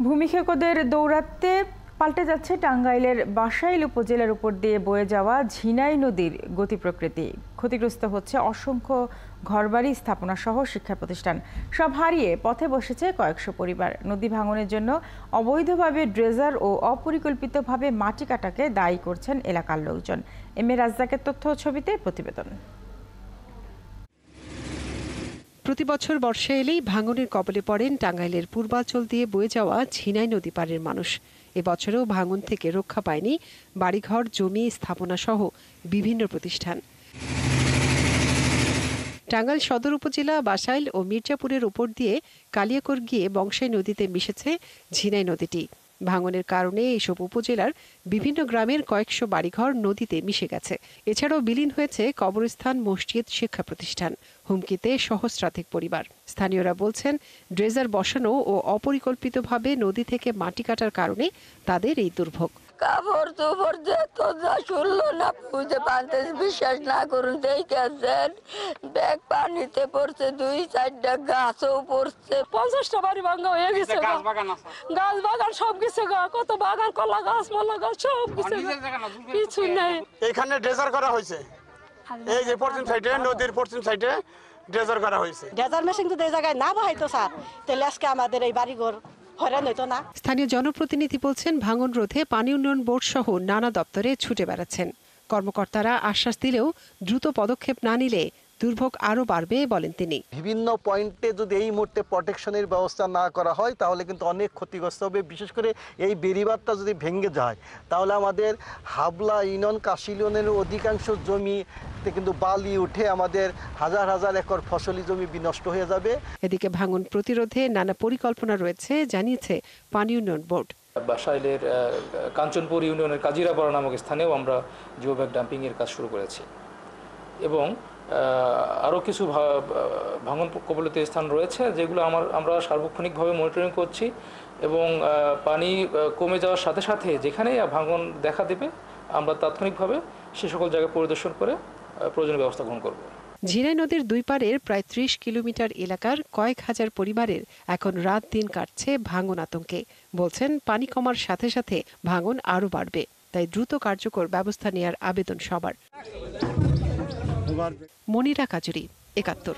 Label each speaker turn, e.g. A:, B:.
A: ভূমিক্ষেকদের দৌরাত্ম্যে পাল্টে যাচ্ছে টাঙ্গাইলের বাসাইল উপজেলার উপর দিয়ে বয়ে যাওয়া ঝিনাই নদীর গতি প্রকৃতি। ক্ষতিগ্রস্ত হচ্ছে অসংখ্য ঘরবাড়ি, স্থাপনা সহ শিক্ষা প্রতিষ্ঠান। সব হারিয়ে পথে বসেছে কয়েকশো পরিবার। নদী ভাঙনের জন্য অবৈধভাবে ড্রেজার ও অপরিকল্পিতভাবে মাটি কাটাকে দায়ী করছেন এলাকার লোকজন। এম এ রাজ্জাকের তথ্য ও ছবিতে প্রতিবেদন।
B: প্রতিবছর বর্ষা এলেই ভাঙনের কবলে পড়েন টাঙ্গাইলের পূর্বাঞ্চল দিয়ে বয়ে যাওয়া ঝিনাই নদী পাড়ের মানুষ। এবছরেও ভাঙন থেকে রক্ষা পায়নি বাড়িঘর, জমি, স্থাপনা সহ বিভিন্ন প্রতিষ্ঠান। টাঙ্গাইল সদর উপজেলা বাসাইল ও মির্জাপুরের উপর দিয়ে কালিয়াকৈর গিয়ে বংশাই নদীতে মিশেছে ঝিনাই নদীটি। ভাঙনের কারণে এইসব উপজেলার বিভিন্ন গ্রামের কয়েকশো বাড়িঘর নদীতে মিশে গেছে। এছাড়াও বিলীন হয়েছে কবরস্থান, মসজিদ, শিক্ষা প্রতিষ্ঠান। হুমকিতে সহস্রাধিক পরিবার। স্থানীয়রা বলছেন, ড্রেজার বসানো ও অপরিকল্পিতভাবে নদী থেকে মাটি কাটার কারণে তাদের এই দুর্ভোগ।
C: কাপড় চোপড় তো শুনলো না, বুঝতে পারতে বিশ্বাস না করুন, দেখেছেন ব্যাগ পানিতে পড়ছে, 2-4টা গাছও পড়ছে,
D: 50টা বাড়ি ভাঙা হয়ে গেছে, গাছ বাগান সব কিছু, কত বাগান, কলা গাছ, মলা গাছ সব কিছু, কিছু নেই।
E: এখানে ড্রেজার করা হয়েছে, এই যে পশ্চিম সাইডে, নদীর পশ্চিম সাইডে ড্রেজার করা হয়েছে।
F: ড্রেজার মেশিন যদি এই জায়গায় না বহাইতো স্যার, তাহলে আজকে আমাদের এই বাড়িঘর
B: স্থানীয় জনপ্রতিনিধি বলছেন, ভাঙন রোধে পানি উন্নয়ন বোর্ড সহ নানা দপ্তরে ছুটে বেড়াচ্ছেন। কর্মকর্তারা আশ্বাস দিলেও দ্রুত পদক্ষেপ না নিলে দুর্ভোগ আরও বাড়বে বলেন তিনি।
G: বিভিন্ন পয়েন্টে যদি এই মুহূর্তে প্রোটেকশনের ব্যবস্থা না করা হয় তাহলে কিন্তু অনেক ক্ষতিগ্রস্ত হবে। বিশেষ করে এই বেড়িবাঁধটা যদি ভেঙে যায় তাহলে আমাদের হাবলা ইউনিয়ন, কাশী ইউনিয়নের অধিকাংশ জমিতে কিন্তু বালি উঠে আমাদের হাজার হাজার একর ফসলি জমি বিনষ্ট হয়ে যাবে।
B: এদিকে ভাঙন প্রতিরোধে নানা পরিকল্পনা রয়েছে জানিয়েছে পানি উন্নয়ন বোর্ড।
H: বাসাইলের কাঞ্চনপুর ইউনিয়নের কাজিরাপাড়া নামক স্থানেও আমরা জিও ব্যাগ ডাম্পিং এর কাজ শুরু করেছি এবং আরও কিছু ভাঙন কবলিত স্থান রয়েছে যেগুলো আমরা সার্বক্ষণিকভাবে মনিটরিং করছি এবং পানি কমে যাওয়ার সাথে সাথে যেখানে ভাঙন দেখা দেবে আমরা তাৎক্ষণিকভাবে সে সকল জায়গা পরিদর্শন করে প্রয়োজনীয় ব্যবস্থা গ্রহণ করব।
B: ঝিনাই নদীর দুই পাড়ের প্রায় 30 কিলোমিটার এলাকার কয়েক হাজার পরিবারের এখন রাত দিন কাটছে ভাঙন আতঙ্কে। বলছেন, পানি কমার সাথে সাথে ভাঙন আরও বাড়বে, তাই দ্রুত কার্যকর ব্যবস্থা নেওয়ার আবেদন সবার। মনিরা কাজুরি, ৭১।